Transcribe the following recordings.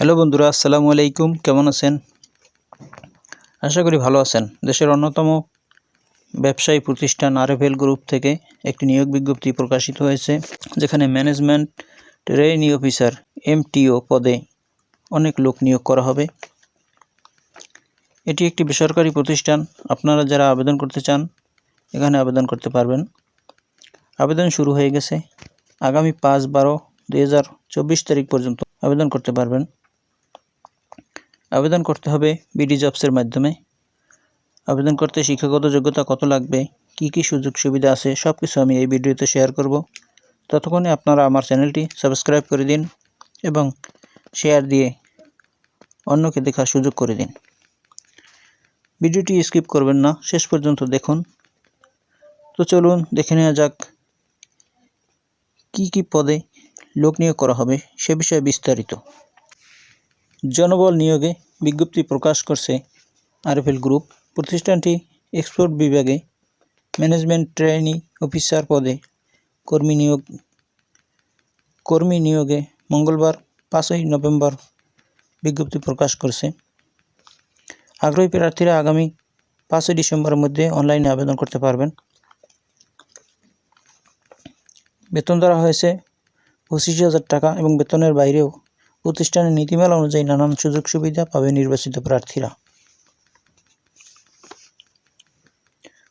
Hello বন্ধুরা, আসসালামু আলাইকুম। কেমন আছেন? আশা করি ভালো আছেন। দেশের অন্যতম ব্যবসায়ী প্রতিষ্ঠান আরএফএল গ্রুপ থেকে একটি নিয়োগ বিজ্ঞপ্তি প্রকাশিত হয়েছে, যেখানে ম্যানেজমেন্ট ট্রেইনি অফিসার এমটিও পদে অনেক লোক নিয়োগ করা হবে। এটি একটি বেসরকারি প্রতিষ্ঠান। আপনারা যারা আবেদন করতে চান এখানে আবেদন করতে পারবেন। আবেদন শুরু হয়ে গেছে। আগামী 5/12/2024 তারিখ পর্যন্ত আবেদন করতে পারবেন। আবেদন করতে হবে বিডি জবসের মাধ্যমে। আবেদন করতে শিক্ষাগত যোগ্যতা কত লাগবে, কি সুযোগ সুবিধা আছে, সব কিছু আমি এই ভিডিওতে শেয়ার করব। ততক্ষণে আপনারা আমার চ্যানেলটি সাবস্ক্রাইব করে দিন এবং শেয়ার দিয়ে অন্যকে দেখার সুযোগ করে দিন। ভিডিওটি স্কিপ করবেন না, শেষ পর্যন্ত দেখুন। তো চলুন দেখে নেওয়া যাক কি পদে লোক নিয়োগ করা হবে সে বিষয়ে বিস্তারিত। জনবল নিয়োগে বিজ্ঞপ্তি প্রকাশ করছে আরএফএল গ্রুপ। প্রতিষ্ঠানটি এক্সপোর্ট বিভাগে ম্যানেজমেন্ট ট্রেইনি অফিসার পদে কর্মী নিয়োগে মঙ্গলবার 5ই নভেম্বর বিজ্ঞপ্তি প্রকাশ করছে। আগ্রহী প্রার্থীরা আগামী 5ই ডিসেম্বরের মধ্যে অনলাইনে আবেদন করতে পারবেন। বেতন ধরা হয়েছে 25,000 টাকা এবং বেতনের বাইরেও প্রতিষ্ঠানের নীতিমালা অনুযায়ী নানান সুযোগ সুবিধা পাবে নির্বাচিত প্রার্থীরা।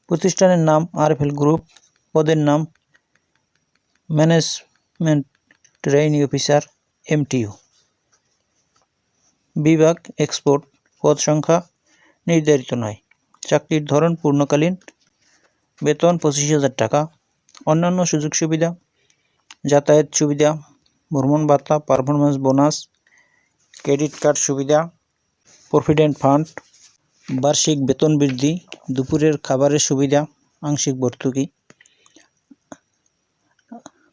প্রতিষ্ঠানের নাম আরএফএল গ্রুপ, পদের নাম ম্যানেজমেন্ট ট্রেইনি অফিসার এমটিও, বিভাগ এক্সপোর্ট, পদ সংখ্যা নির্ধারিত নয়। চাকরির ধরন পূর্ণকালীন, বেতন 25,000 টাকা। অন্যান্য সুযোগ সুবিধা: যাতায়াত সুবিধা, ভ্রমণ ভাতা, পারফরমেন্স বোনাস, ক্রেডিট কার্ড সুবিধা, প্রভিডেন্ট ফান্ড, বার্ষিক বেতন বৃদ্ধি, দুপুরের খাবারের সুবিধা, আংশিক ভর্তুকি,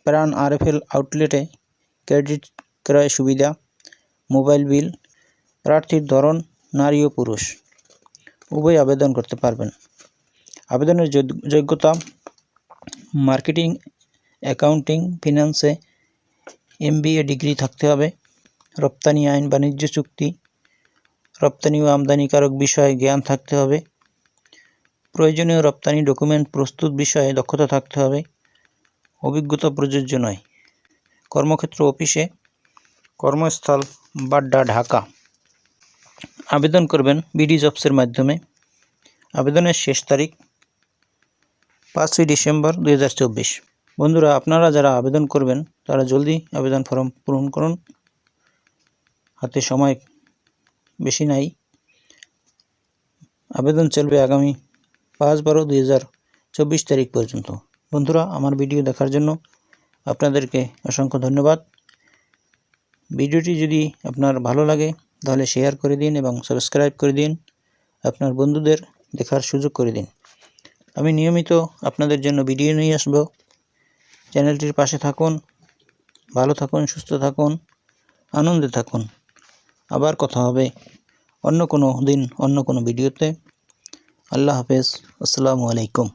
প্রাণ আরএফএল আউটলেটে ক্রেডিট ক্রয় সুবিধা, মোবাইল বিল। প্রার্থীর ধরন নারী ও পুরুষ উভয় আবেদন করতে পারবেন। আবেদনের যোগ্যতা: মার্কেটিং, অ্যাকাউন্টিং, ফিন্যান্সে MBA ডিগ্রি থাকতে হবে। রপ্তানি আইন, বাণিজ্য চুক্তি, রপ্তানি ও আমদানিকারক বিষয়ে জ্ঞান থাকতে হবে। প্রয়োজনীয় রপ্তানি ডকুমেন্ট প্রস্তুত বিষয়ে দক্ষতা থাকতে হবে। অভিজ্ঞতা প্রযোজ্য নয়। কর্মক্ষেত্র অফিসে, কর্মস্থল বাড্ডা, ঢাকা। আবেদন করবেন বিডি জবসের মাধ্যমে। আবেদনের শেষ তারিখ 5ই ডিসেম্বর 2024। বন্ধুরা, আপনারা যারা আবেদন করবেন তারা জলদি আবেদন ফর্ম পূরণ করুন, হাতে সময় বেশি নাই। আবেদন চলবে আগামী 5/12/2024 তারিখ পর্যন্ত। বন্ধুরা, আমার ভিডিও দেখার জন্য আপনাদেরকে অসংখ্য ধন্যবাদ। ভিডিওটি যদি আপনার ভালো লাগে তাহলে শেয়ার করে দিন এবং সাবস্ক্রাইব করে দিন। আপনার বন্ধুদের দেখার সুযোগ করে দিন। আমি নিয়মিত আপনাদের জন্য ভিডিও নিয়ে আসব। চ্যানেলটির পাশে থাকুন। ভালো থাকুন, সুস্থ থাকুন, আনন্দে থাকুন। আবার কথা হবে অন্য কোনো দিন অন্য কোনো ভিডিওতে। আল্লাহ হাফেজ। আসসালামু আলাইকুম।